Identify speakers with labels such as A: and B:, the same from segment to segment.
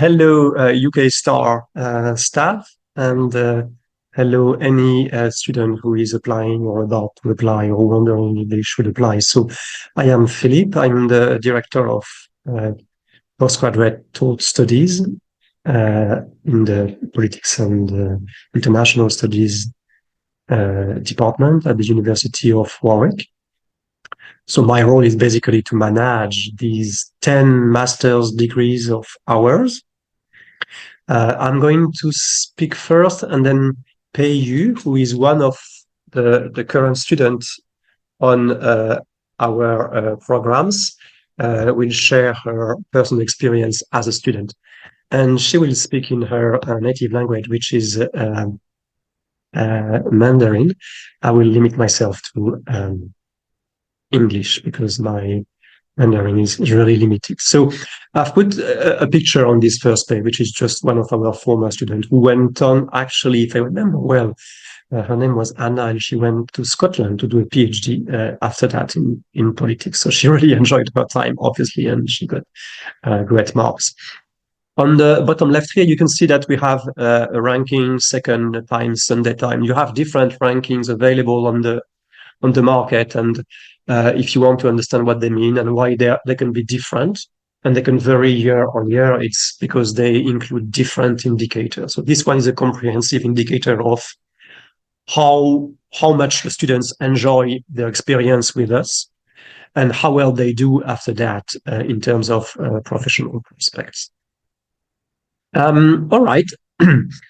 A: Hello, UK Star staff, and hello, any student who is applying or about to apply or wondering if they should apply. So I am Philippe. I'm the director of postgraduate taught studies in the politics and international studies department at the University of Warwick. So my role is basically to manage these 10 master's degrees of ours. I'm going to speak first, and then Pei Yu, who is one of the current students on our programs, will share her personal experience as a student. And she will speak in her native language, which is Mandarin. I will limit myself to English because my Mandarin is really limited. So I've put a picture on this first page, which is just one of our former students who went on, actually, if I remember well, her name was Anna, and she went to Scotland to do a PhD after that in politics. So she really enjoyed her time, obviously, and she got great marks. On the bottom left here, you can see that we have a ranking, second time, Sunday time. You have different rankings available on the market, and if you want to understand what they mean and why they can be different, and they can vary year on year, it's because they include different indicators. So this one is a comprehensive indicator of how much the students enjoy their experience with us and how well they do after that in terms of professional prospects. All right.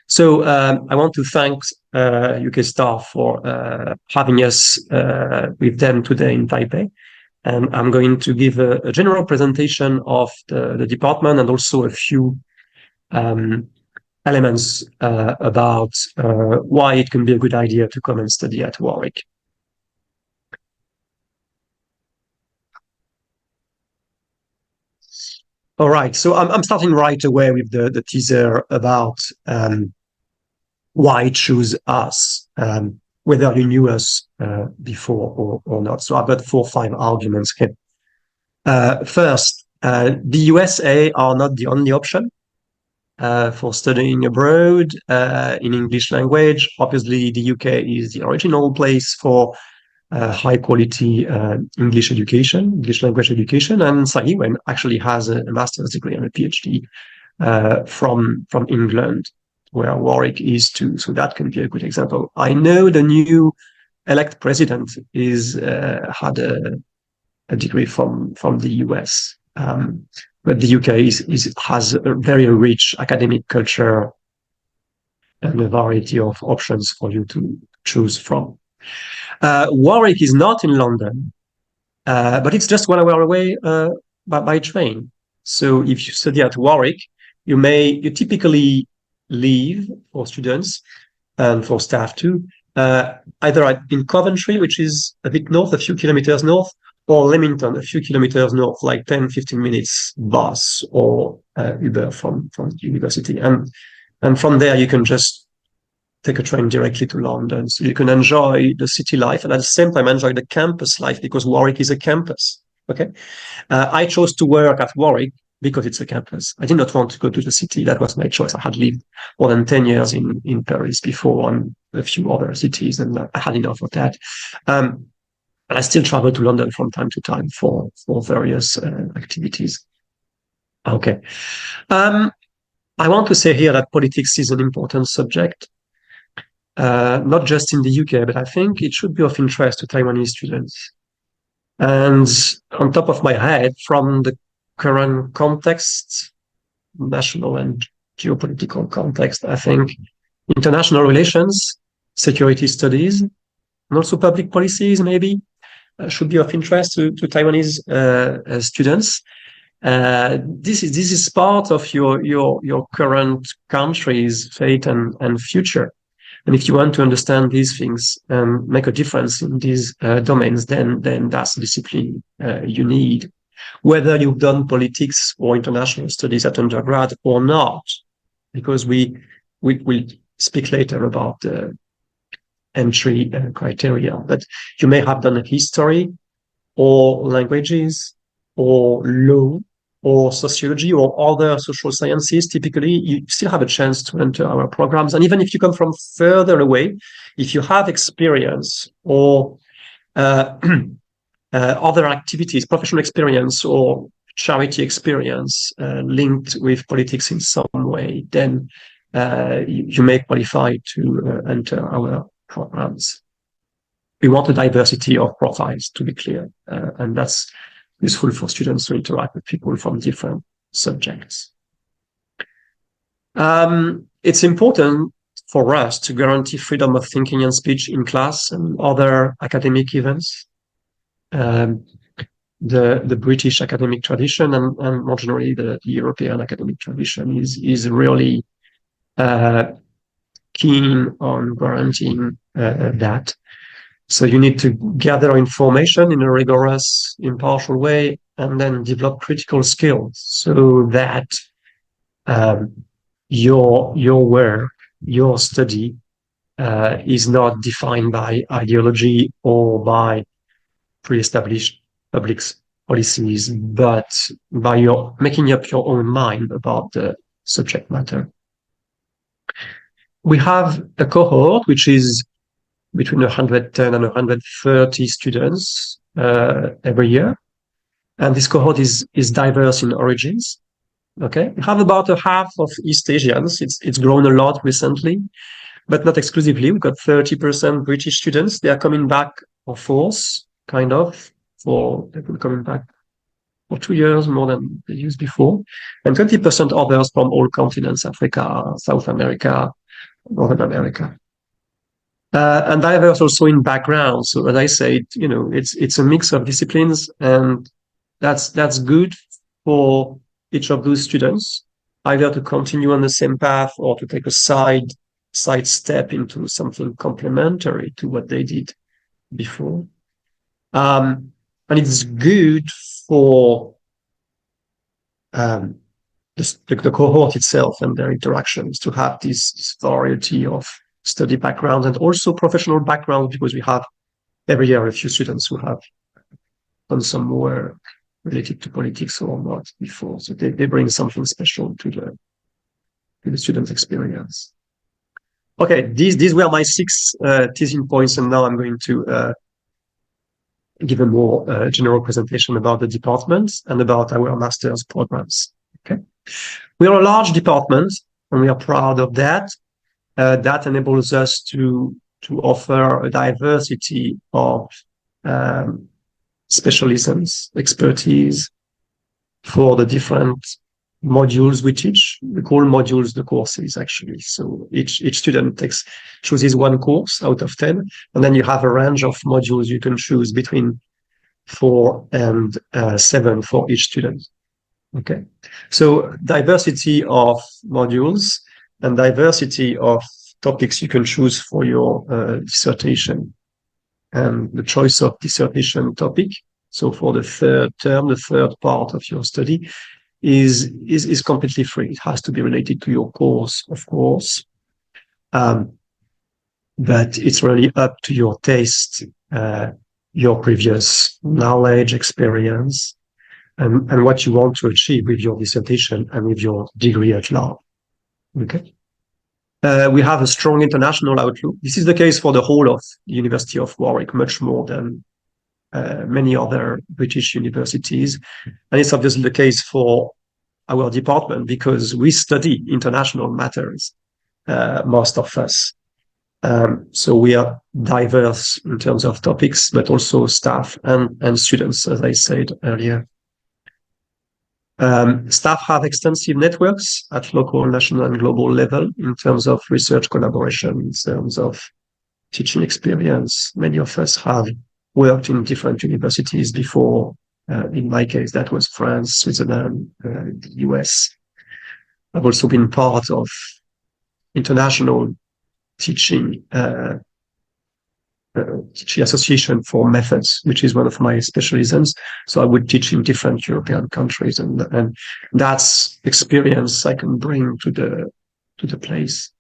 A: So I want to thank UK Star for having us with them today in Taipei. And I'm going to give a general presentation of the department and also a few elements about why it can be a good idea to come and study at Warwick. All right, so I'm starting right away with the teaser about why choose us, whether you knew us before or not. So I've got 4 or 5 arguments here. First, the USA are not the only option for studying abroad in English language. Obviously, the UK is the original place for high quality English education, English language education, and Sahiwen actually has a master's degree and a PhD from England, where Warwick is too. So that can be a good example. I know the new elect president had a degree from the US, but the UK has a very rich academic culture and a variety of options for you to choose from. Warwick is not in London, but it's just 1 hour away by train. So if you study at Warwick, you typically leave for students and for staff too, either in Coventry, which is a bit north, a few kilometers north, or Leamington, a few kilometers north, like 10-15 minutes bus or Uber from the university. And from there, you can just take a train directly to London. So you can enjoy the city life and at the same time enjoy the campus life because Warwick is a campus. Okay. I chose to work at Warwick because it's a campus. I did not want to go to the city. That was my choice. I had lived more than 10 years in Paris before and a few other cities, and I had enough of that. And I still travel to London from time to time for various activities. Okay. I want to say here that politics is an important subject. Not just in the UK, but I think it should be of interest to Taiwanese students. And on top of my head, from the current context, national and geopolitical context, I think international relations, security studies, and also public policies maybe should be of interest to Taiwanese students. This is part of your current country's fate and future. And if you want to understand these things and make a difference in these domains, then that's the discipline you need. Whether you've done politics or international studies at undergrad or not, because we will speak later about the entry criteria. But you may have done history or languages or law or sociology or other social sciences, typically you still have a chance to enter our programs. And even if you come from further away, if you have experience or other activities, professional experience or charity experience linked with politics in some way, then you may qualify to enter our programs. We want a diversity of profiles, to be clear, and that's useful for students to interact with people from different subjects. It's important for us to guarantee freedom of thinking and speech in class and other academic events. The British academic tradition and more generally the European academic tradition is really keen on guaranteeing that. So you need to gather information in a rigorous, impartial way, and then develop critical skills so that your work, your study is not defined by ideology or by pre-established public policies, but by your making up your own mind about the subject matter. We have a cohort which is between 110 and 130 students every year. And this cohort is diverse in origins. Okay, we have about a half of East Asians. It's grown a lot recently, but not exclusively. We've got 30% British students. They are coming back for force, kind of, they've been coming back for 2 years more than they used before. And 20% others from all continents, Africa, South America, Northern America. And diverse also in background. So as I said, it's a mix of disciplines, and that's good for each of those students, either to continue on the same path or to take a side step into something complementary to what they did before. And it's good for the cohort itself and their interactions to have this variety of study background and also professional background, because we have every year a few students who have done some work related to politics or not before. So they bring something special to the student experience. Okay, these were my 6 teaching points, and now I'm going to give a more general presentation about the department and about our master's programs. Okay, we are a large department, and we are proud of that. That enables us to offer a diversity of specialisms, expertise for the different modules we teach. We call modules the courses, actually. So each student chooses one course out of 10, and then you have a range of modules you can choose between 4 and 7 for each student. Okay, so diversity of modules and diversity of topics you can choose for your dissertation, and the choice of dissertation topic. So for the third term, the third part of your study is completely free. It has to be related to your course, of course, but it's really up to your taste, your previous knowledge, experience, and what you want to achieve with your dissertation and with your degree at large. Okay. We have a strong international outlook. This is the case for the whole of the University of Warwick, much more than many other British universities. And it's obviously the case for our department, because we study international matters, most of us. So we are diverse in terms of topics, but also staff and students, as I said earlier. Staff have extensive networks at local, national, and global level in terms of research collaboration, in terms of teaching experience. Many of us have worked in different universities before. In my case, that was France, Switzerland, the US. I've also been part of international teaching association for methods, which is one of my specialisms. So I would teach in different European countries, and that's experience I can bring to the place.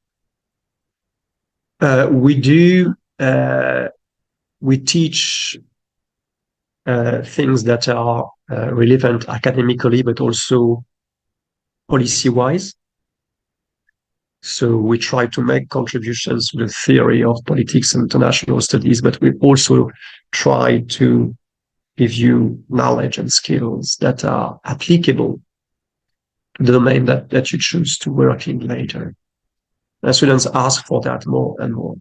A: We teach things that are relevant academically, but also policy-wise. So we try to make contributions to the theory of politics and international studies, but we also try to give you knowledge and skills that are applicable to the domain that you choose to work in later. And students ask for that more and more,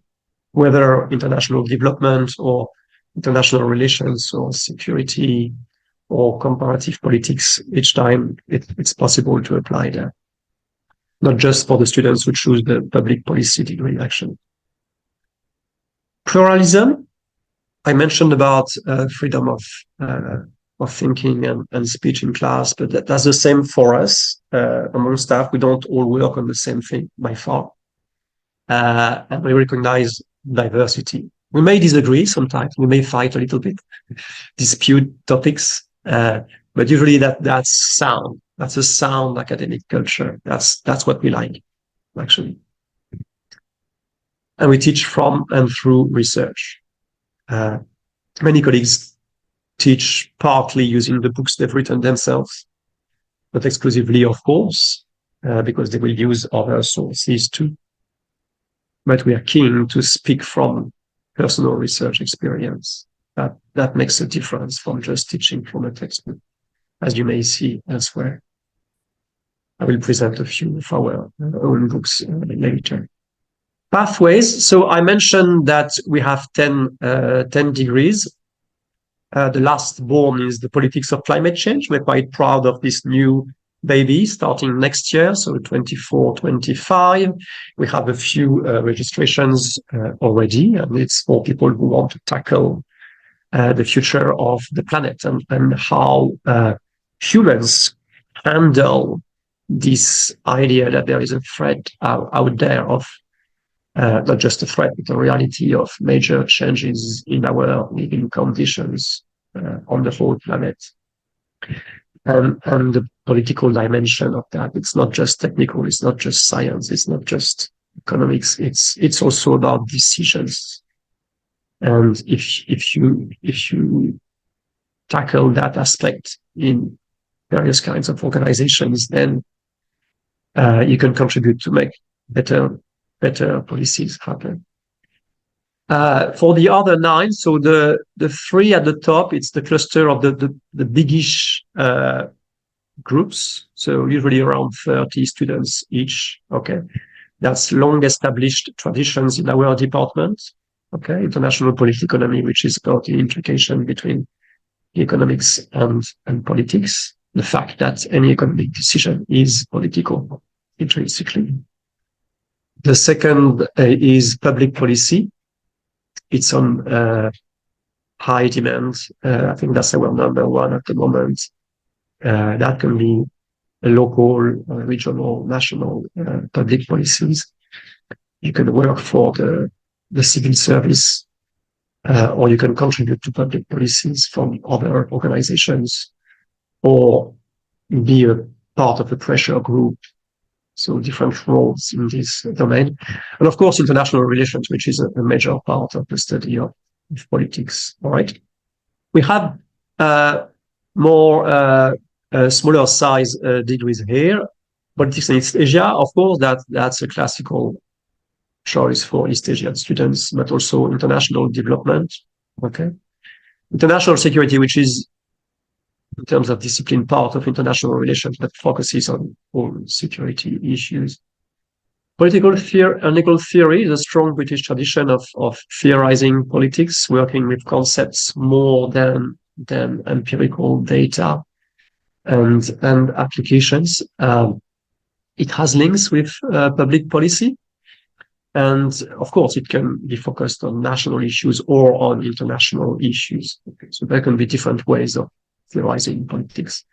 A: whether international development or international relations or security or comparative politics. Each time it's possible to apply that. Not just for the students who choose the public policy degree, actually. Pluralism. I mentioned about freedom of thinking and speech in class, but that's the same for us. Among staff, we don't all work on the same thing by far. And we recognize diversity. We may disagree sometimes, we may fight a little bit, dispute topics, but usually that's sound. That's a sound academic culture. That's what we like, actually. And we teach from and through research. Many colleagues teach partly using the books they've written themselves, not exclusively, of course, because they will use other sources too. But we are keen to speak from personal research experience. That makes a difference from just teaching from a textbook, as you may see elsewhere. I will present a few of our own books later. Pathways. So I mentioned that we have 10 degrees. The last born is the politics of climate change. We're quite proud of this new baby starting next year, so 24-25. We have a few registrations already, and it's for people who want to tackle the future of the planet and how humans handle this idea that there is a threat out there of not just a threat, but a reality of major changes in our living conditions on the whole planet. And the political dimension of that. It's not just technical, it's not just science, it's not just economics, it's also about decisions. And if you tackle that aspect in various kinds of organizations, then you can contribute to make better policies happen. For the other 9, so the 3 at the top, it's the cluster of the biggish groups. So usually around 30 students each. Okay. That's long established traditions in our department. Okay. International political economy, which is about the intrication between economics and politics. The fact that any economic decision is political intrinsically. The second is public policy. It's on high demand. I think that's our number 1 at the moment. That can be local, regional, national public policies. You can work for the civil service, or you can contribute to public policies from other organizations, or be a part of a pressure group. So different roles in this domain. And of course, international relations, which is a major part of the study of politics. All right. We have more smaller size degrees here. Politics in East Asia, of course, that's a classical choice for East Asian students, but also international development. Okay. International security, which is in terms of discipline part of international relations, but focuses on all security issues. Political theory is a strong British tradition of theorizing politics, working with concepts more than empirical data and applications. It has links with public policy. And of course, it can be focused on national issues or on international issues. Okay, so there can be different ways of theorizing politics.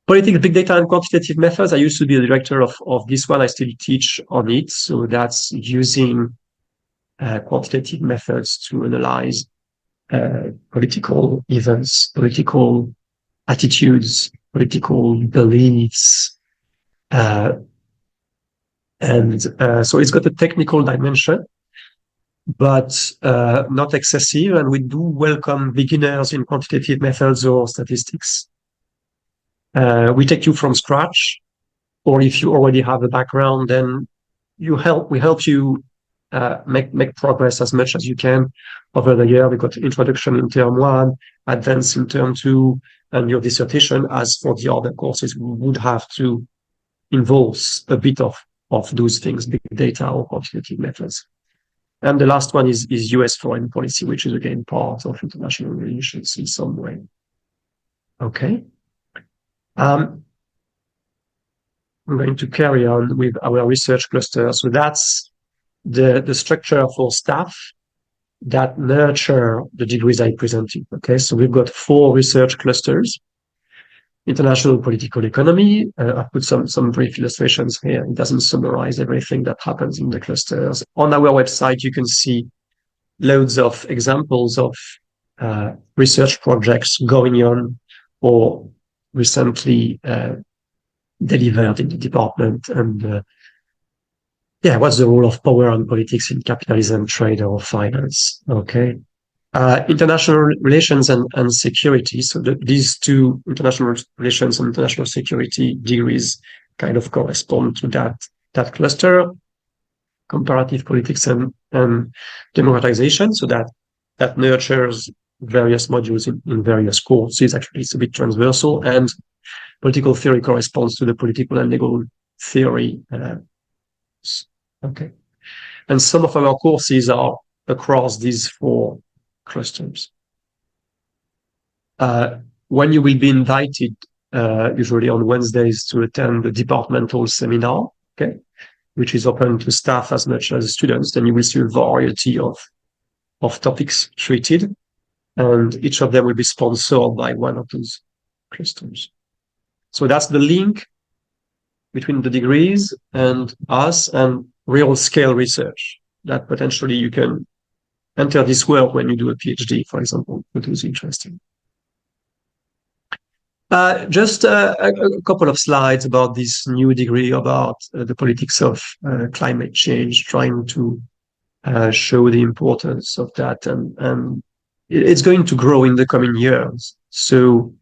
A: Politics, big data, and quantitative methods. I used to be the director of this one. I still teach on it. So that's using quantitative methods to analyze political events, political attitudes, political beliefs. So it's got a technical dimension, but not excessive. And we do welcome beginners in quantitative methods or statistics. We take you from scratch, or if you already have a background, then we help you make progress as much as you can over the year. We've got introduction in term 1, advance in term 2, and your dissertation. As for the other courses, we would have to involve a bit of those things, big data or quantitative methods. And the last one is US foreign policy, which is again part of international relations in some way. Okay. I'm going to carry on with our research cluster. So that's the structure for staff that nurture the degrees I presented. Okay, so we've got 4 research clusters. International political economy. I put some brief illustrations here. It doesn't summarize everything that happens in the clusters. On our website, you can see loads of examples of research projects going on or recently delivered in the department. And what's the role of power and politics in capitalism, trade, or finance? Okay. International relations and security. So these two, international relations and international security degrees, kind of correspond to that cluster. Comparative politics and democratization. So that nurtures various modules in various courses. Actually, it's a bit transversal. And political theory corresponds to the political and legal theory. Okay. And some of our courses are across these 4 clusters. When you will be invited, usually on Wednesdays, to attend the departmental seminar, okay, which is open to staff as much as students, then you will see a variety of topics treated, and each of them will be sponsored by one of those clusters. So that's the link between the degrees and us and real scale research that potentially you can enter this world when you do a PhD, for example, which is interesting. Just a couple of slides about this new degree, about the politics of climate change, trying to show the importance of that. And it's going to grow in the coming years. So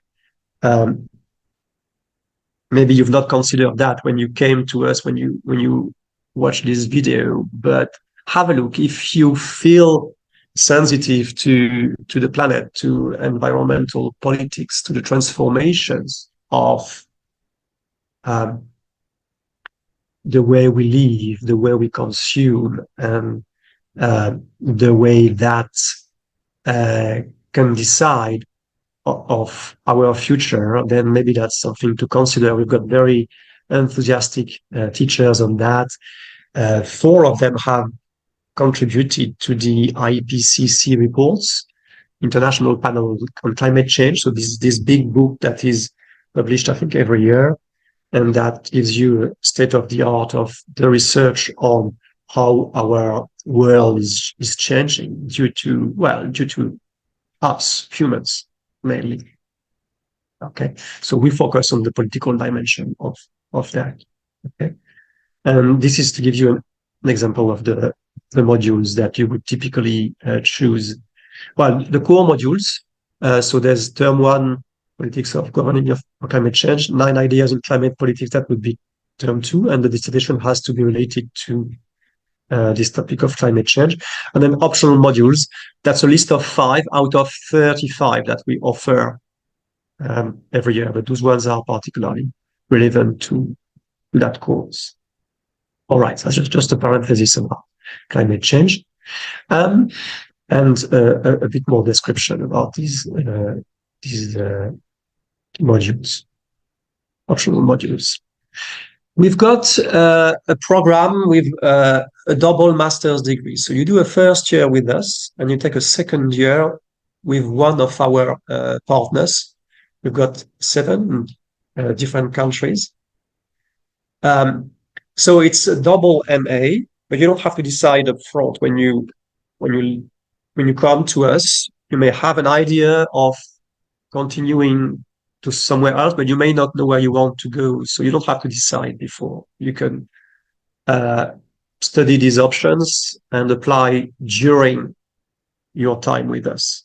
A: maybe you've not considered that when you came to us, when you watch this video, but have a look. If you feel sensitive to the planet, to environmental politics, to the transformations of the way we live, the way we consume, and the way that can decide of our future, then maybe that's something to consider. We've got very enthusiastic teachers on that. 4 of them have contributed to the IPCC reports, International Panel on Climate Change. So this big book that is published, I think, every year, and that gives you a state of the art of the research on how our world is changing due to us humans mainly. Okay, so we focus on the political dimension of that. Okay, and this is to give you an example of the modules that you would typically choose. Well, the core modules. So there's term 1, politics of governing of climate change, 9 ideas in climate politics. That would be term 2, and the dissertation has to be related to this topic of climate change. And then optional modules. That's a list of 5 out of 35 that we offer every year, but those ones are particularly relevant to that course. All right, so that's just a parenthesis about climate change, and a bit more description about these modules, optional modules. We've got a program with a double master's degree. So you do a first year with us, and you take a second year with one of our partners. We've got 7 different countries. So it's a double MA, but you don't have to decide up front when you come to us. You may have an idea of continuing to somewhere else, but you may not know where you want to go. So you don't have to decide before. You can study these options and apply during your time with us,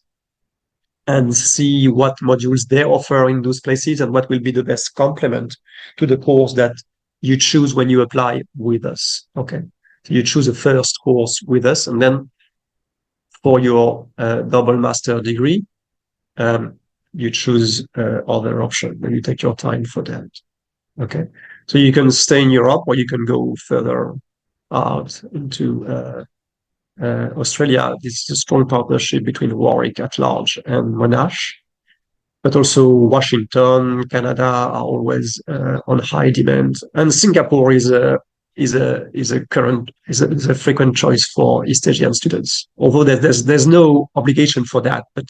A: and see what modules they offer in those places and what will be the best complement to the course that you choose when you apply with us. Okay, so you choose a first course with us, and then for your double master degree, you choose other option and you take your time for that. Okay, so you can stay in Europe or you can go further out into Australia. This is a strong partnership between Warwick at large and Monash, but also Washington, Canada are always on high demand, and Singapore is a frequent choice for East Asian students. Although there's no obligation for that, but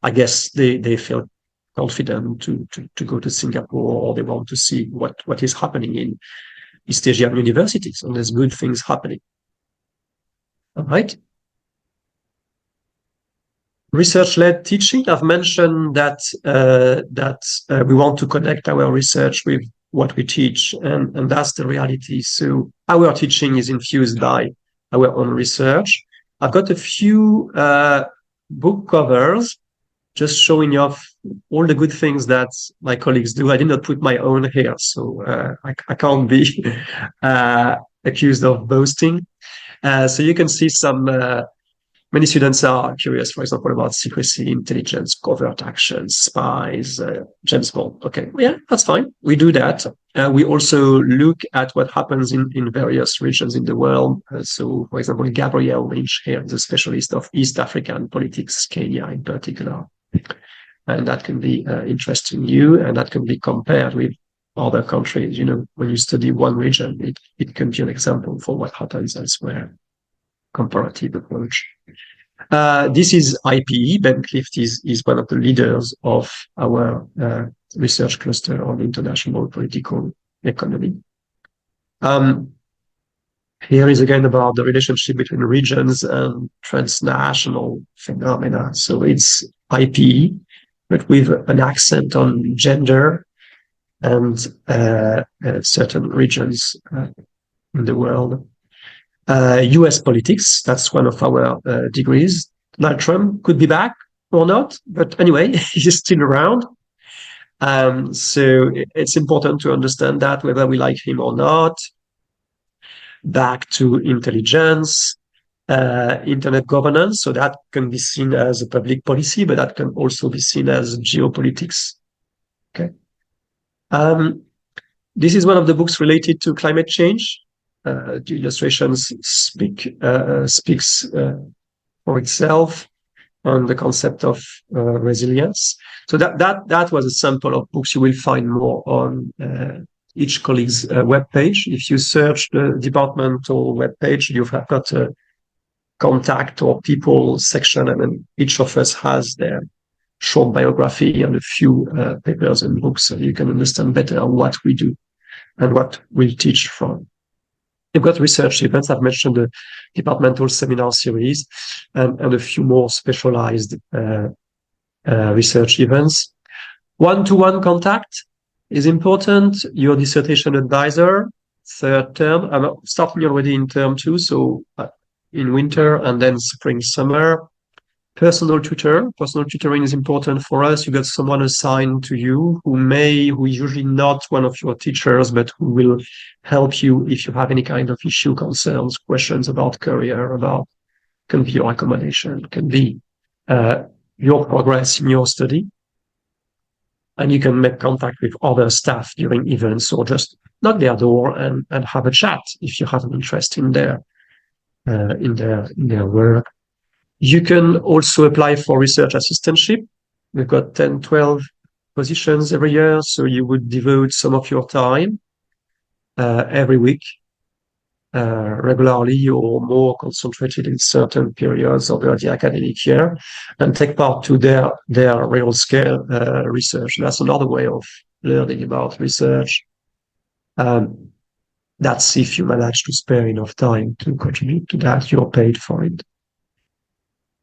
A: I guess they feel confident to go to Singapore, or they want to see what is happening in East Asian universities, and there's good things happening. All right. Research-led teaching. I've mentioned that we want to connect our research with what we teach, and that's the reality. So our teaching is infused by our own research. I've got a few book covers just showing off all the good things that my colleagues do. I did not put my own here, so I can't be accused of boasting. So you can see some, many students are curious, for example, about secrecy, intelligence, covert actions, spies, James Bond. Okay, yeah, that's fine. We do that. We also look at what happens in various regions in the world. So, for example, Gabrielle Lynch here is a specialist of East African politics, Kenya in particular. And that can be interesting you, and that can be compared with other countries. You know, when you study one region, it can be an example for what happens elsewhere. Comparative approach. This is IPE. Ben Clift is one of the leaders of our research cluster on international political economy. Here is again about the relationship between regions and transnational phenomena. So it's IPE, but with an accent on gender and certain regions in the world. US politics, that's one of our degrees. Donald Trump could be back or not, but anyway, he's still around. So it's important to understand that, whether we like him or not. Back to intelligence, internet governance. So that can be seen as a public policy, but that can also be seen as geopolitics. Okay. This is one of the books related to climate change. The illustrations speaks for itself on the concept of resilience. So that was a sample of books. You will find more on each colleague's webpage. If you search the departmental webpage, you've got a contact or people section, and then each of us has their short biography and a few papers and books, so you can understand better what we do and what we teach from. You've got research events. I've mentioned the departmental seminar series and a few more specialized research events. One-to-one contact is important. Your dissertation advisor, third term. I'm starting already in term 2, so in winter and then spring, summer. Personal tutor. Personal tutoring is important for us. You got someone assigned to you who is usually not one of your teachers, but who will help you if you have any kind of issue, concerns, questions about career, can be your accommodation, can be your progress in your study. And you can make contact with other staff during events, or just knock their door and have a chat if you have an interest in their work. You can also apply for research assistantship. We've got 10, 12 positions every year, so you would devote some of your time every week, regularly or more concentrated in certain periods over the academic year, and take part to their real scale research. That's another way of learning about research. That's if you manage to spare enough time to contribute to that, you're paid for it.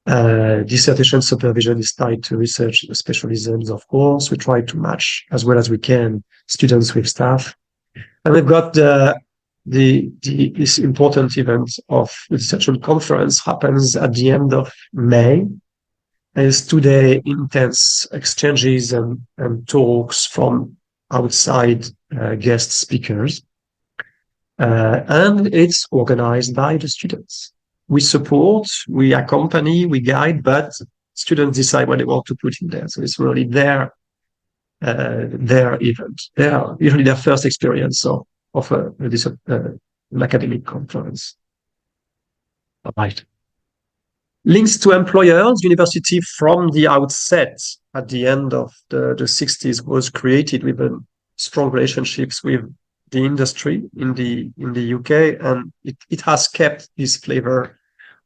A: Dissertation supervision is tied to research specialisms, of course. We try to match as well as we can students with staff. And we've got the this important event of the dissertation conference happens at the end of May. There's 2-day intense exchanges and talks from outside guest speakers. And it's organized by the students. We support, we accompany, we guide, but students decide what they want to put in there. So it's really their event, usually their first experience of an academic conference. All right. Links to employers. University from the outset, at the end of the 60s, was created with strong relationships with the industry in the UK, and it has kept this flavor,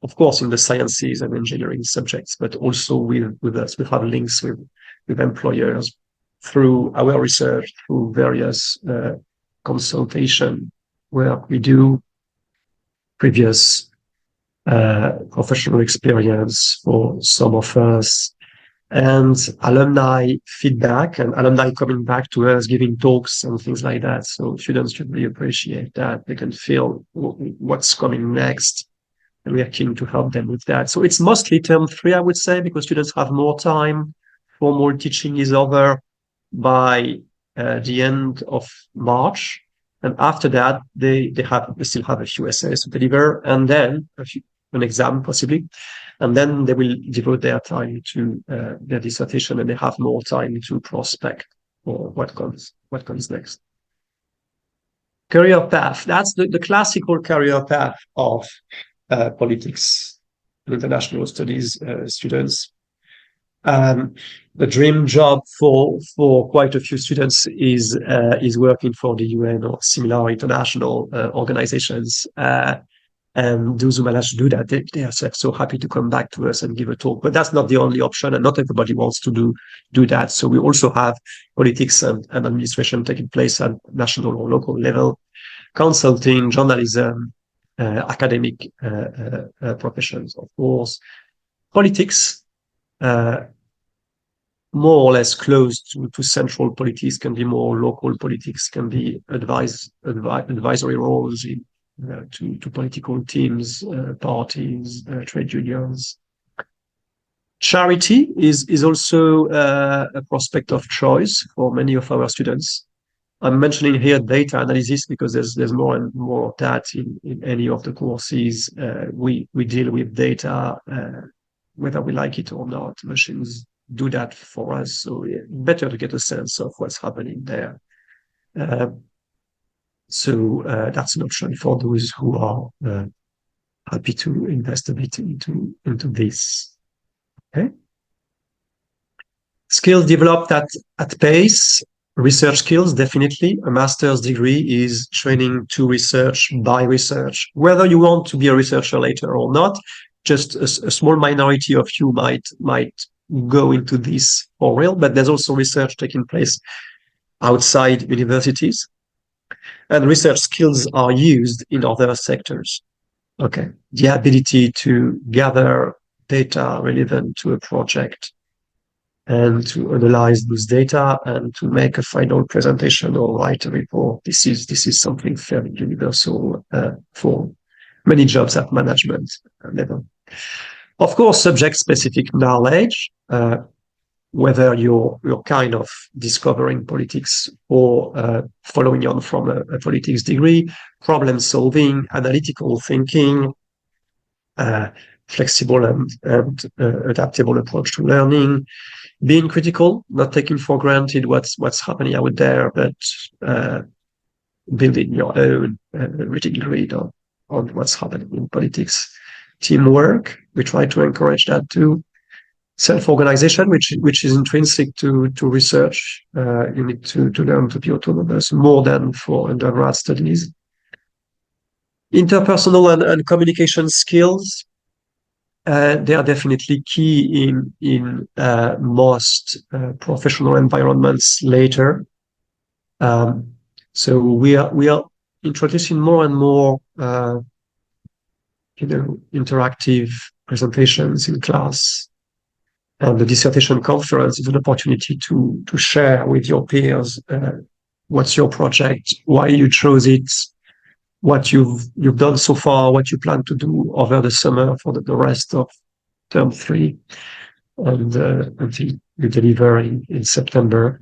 A: of course, in the sciences and engineering subjects, but also with us. We have links with employers through our research, through various consultation where we do previous professional experience for some of us, and alumni feedback and alumni coming back to us, giving talks and things like that. So students should really appreciate that. They can feel what's coming next, and we are keen to help them with that. So it's mostly term 3, I would say, because students have more time. Formal teaching is over by the end of March. And after that, they still have a few essays to deliver, and then an exam possibly, and then they will devote their time to their dissertation, and they have more time to prospect for what comes next. Career path. That's the classical career path of politics and international studies students. The dream job for quite a few students is working for the UN or similar international organizations. And those who manage to do that, they are so happy to come back to us and give a talk. But that's not the only option, and not everybody wants to do that. So we also have politics and administration taking place at national or local level, consulting, journalism, academic professions, of course. Politics, more or less close to central politics, can be more local politics, can be advisory roles to political teams, parties, trade unions. Charity is also a prospect of choice for many of our students. I'm mentioning here data analysis because there's more and more of that in any of the courses. We deal with data, whether we like it or not. Machines do that for us, so better to get a sense of what's happening there. So that's an option for those who are happy to invest a bit into this. Okay. Skills developed at PAIS. Research skills, definitely. A master's degree is training to research by research. Whether you want to be a researcher later or not, just a small minority of you might go into this for real, but there's also research taking place outside universities. And research skills are used in other sectors. Okay. The ability to gather data relevant to a project and to analyze those data and to make a final presentation or write a report. This is something fairly universal for many jobs at management level. Of course, subject-specific knowledge, whether you're kind of discovering politics or following on from a politics degree, problem solving, analytical thinking, flexible and adaptable approach to learning, being critical, not taking for granted what's happening out there, but building your own reading grid on what's happening in politics. Teamwork, we try to encourage that too. Self-organization, which is intrinsic to research. You need to learn to be autonomous more than for undergrad studies. Interpersonal and communication skills, they are definitely key in most professional environments later. So we are introducing more and more interactive presentations in class. And the dissertation conference is an opportunity to share with your peers what's your project, why you chose it, what you've done so far, what you plan to do over the summer for the rest of term 3, and until you deliver in September.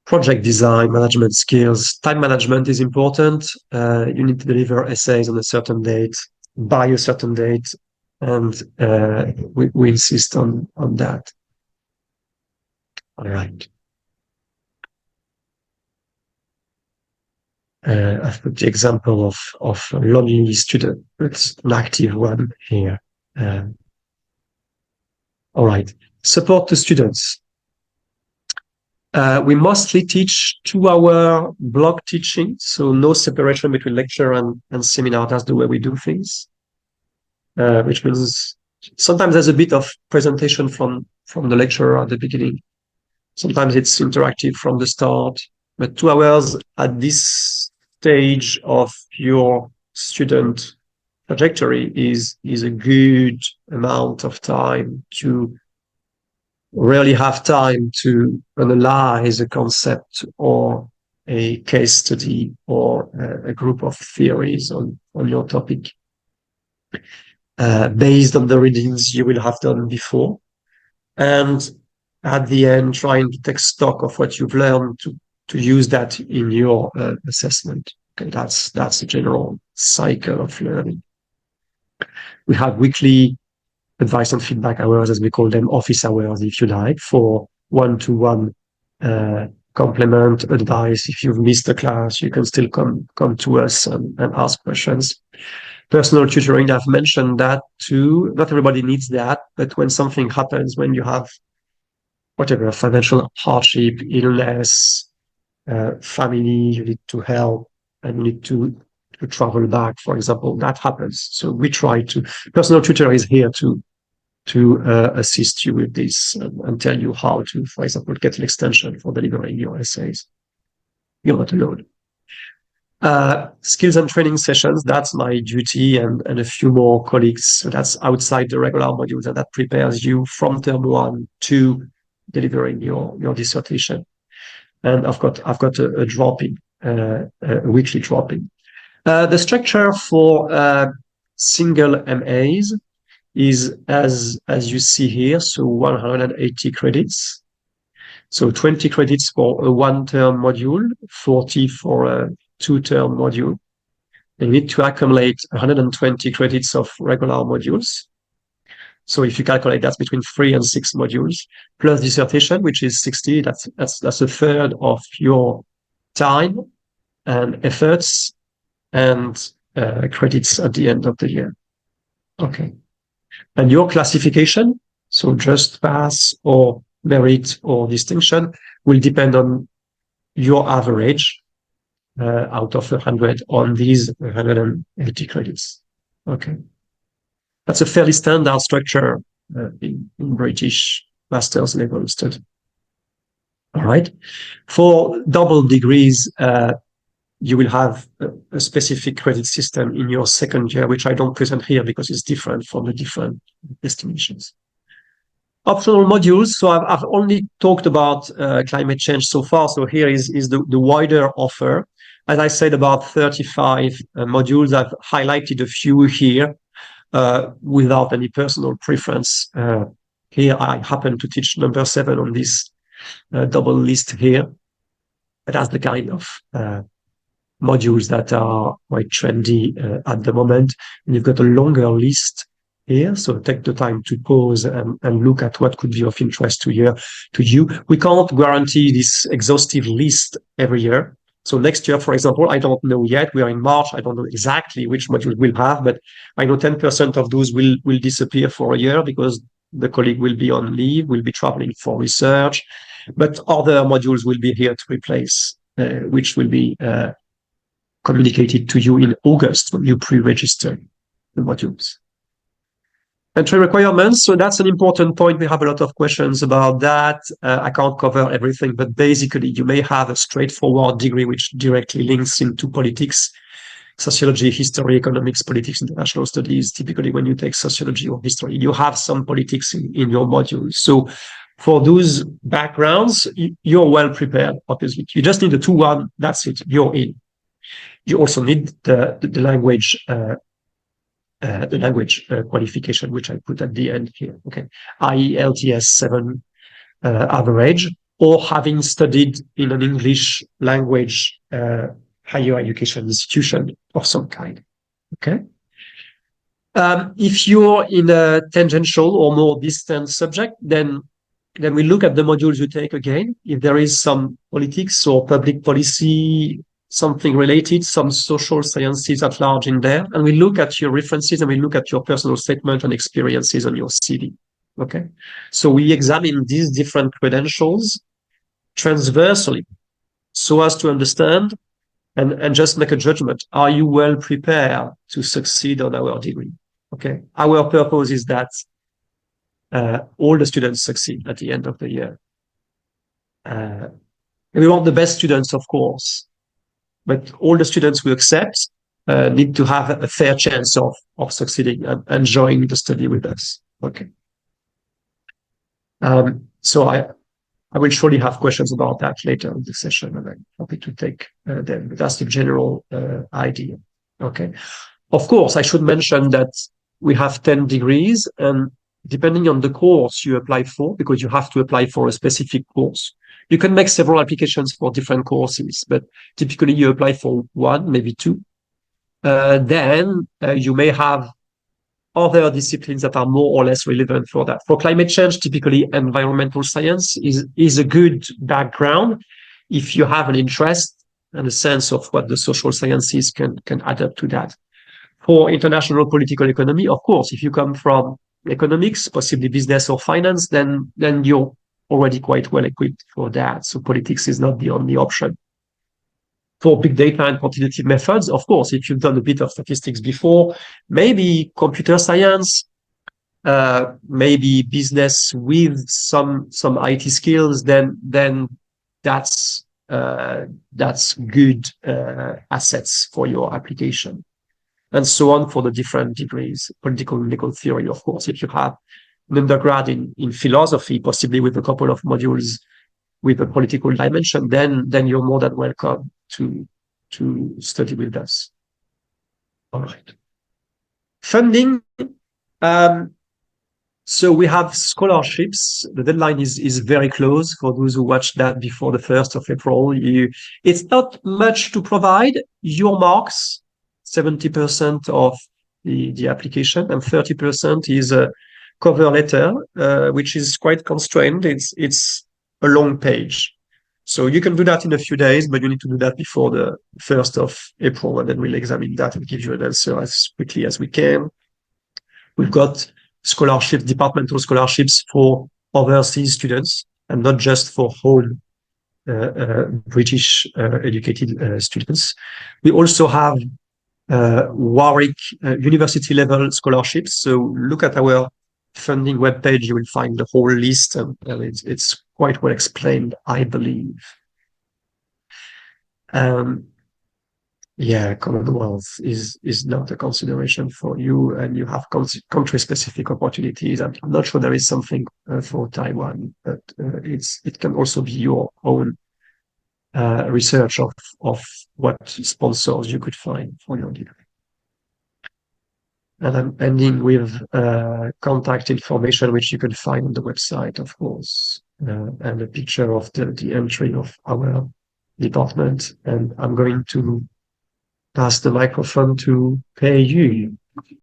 A: Project design, management skills. Time management is important. You need to deliver essays on a certain date, by a certain date, and we insist on that. All right. I've put the example of a lonely student. It's an active one here. All right. Support to students. We mostly teach 2-hour block teaching, so no separation between lecture and seminar. That's the way we do things, which means sometimes there's a bit of presentation from the lecturer at the beginning. Sometimes it's interactive from the start, but 2 hours at this stage of your student trajectory is a good amount of time to really have time to analyze a concept or a case study or a group of theories on your topic, based on the readings you will have done before, and at the end trying to take stock of what you've learned to use that in your assessment. Okay, that's the general cycle of learning. We have weekly advice and feedback hours, as we call them, office hours, if you like, for one-to-one complement advice. If you've missed a class, you can still come to us and ask questions. Personal tutoring, I've mentioned that too. Not everybody needs that, but when something happens, when you have whatever, financial hardship, illness, family, you need to help, and you need to travel back, for example, that happens. So we try to, personal tutor is here to assist you with this and tell you how to, for example, get an extension for delivering your essays. You're not alone. Skills and training sessions, that's my duty, and a few more colleagues. So that's outside the regular modules, and that prepares you from term 1 to delivering your dissertation. And I've got a dropping, a weekly dropping. The structure for single MAs is as you see here, so 180 credits. So 20 credits for a 1-term module, 40 for a 2-term module. You need to accumulate 120 credits of regular modules. So if you calculate, that's between 3 and 6 modules, plus dissertation, which is 60. That's a third of your time and efforts and credits at the end of the year. Okay. And your classification, so just pass or merit or distinction, will depend on your average out of 100 on these 180 credits. Okay. That's a fairly standard structure in British master's level study. All right. For double degrees, you will have a specific credit system in your second year, which I don't present here because it's different from the different destinations. Optional modules. So I've only talked about climate change so far. So here is the wider offer. As I said, about 35 modules. I've highlighted a few here without any personal preference. Here I happen to teach number 7 on this double list here. But that's the kind of modules that are quite trendy at the moment. And you've got a longer list here, so take the time to pause and look at what could be of interest to you. We can't guarantee this exhaustive list every year. So next year, for example, I don't know yet. We are in March. I don't know exactly which modules we'll have, but I know 10% of those will disappear for a year because the colleague will be on leave, will be traveling for research, but other modules will be here to replace, which will be communicated to you in August when you pre-register the modules. Entry requirements, so that's an important point. We have a lot of questions about that. I can't cover everything, but basically you may have a straightforward degree which directly links into politics, sociology, history, economics, politics, international studies. Typically when you take sociology or history, you have some politics in your module. So for those backgrounds, you're well prepared, obviously. You just need a 2-1, that's it, you're in. You also need the language qualification, which I put at the end here. Okay, i.e. LTS 7 average, or having studied in an English language higher education institution of some kind. Okay. If you're in a tangential or more distant subject, then we look at the modules you take again. If there is some politics or public policy, something related, some social sciences at large in there, and we look at your references and we look at your personal statement and experiences on your CV. Okay. So we examine these different credentials transversally so as to understand and just make a judgment. Are you well prepared to succeed on our degree? Okay. Our purpose is that all the students succeed at the end of the year. We want the best students, of course, but all the students we accept need to have a fair chance of succeeding and enjoying the study with us. Okay. So I will surely have questions about that later in the session, and I'm happy to take them. But that's the general idea. Okay. Of course, I should mention that we have 10 degrees, and depending on the course you apply for, because you have to apply for a specific course, you can make several applications for different courses, but typically you apply for one, maybe two. Then you may have other disciplines that are more or less relevant for that. For climate change, typically environmental science is a good background if you have an interest and a sense of what the social sciences can add up to that. For international political economy, of course, if you come from economics, possibly business or finance, then you're already quite well equipped for that. So politics is not the only option. For big data and quantitative methods, of course, if you've done a bit of statistics before, maybe computer science, maybe business with some IT skills, then that's good assets for your application. And so on for the different degrees. Political and legal theory, of course, if you have an undergrad in philosophy, possibly with a couple of modules with a political dimension, then you're more than welcome to study with us. All right. Funding. So we have scholarships. The deadline is very close for those who watched that before the 1st of April. It's not much to provide. Your marks, 70% of the application, and 30% is a cover letter, which is quite constrained. It's a long page. So you can do that in a few days, but you need to do that before the 1st of April, and then we'll examine that and give you an answer as quickly as we can. We've got scholarships, departmental scholarships for overseas students, and not just for home British educated students. We also have Warwick university level scholarships. So look at our funding webpage, you will find the whole list, and it's quite well explained, I believe. Yeah, Commonwealth is not a consideration for you, and you have country-specific opportunities. I'm not sure there is something for Taiwan, but it can also be your own research of what sponsors you could find for your degree. And I'm ending with contact information, which you can find on the website, of course, and a picture of the entry of our department. And I'm going to pass the microphone to Pei Yu.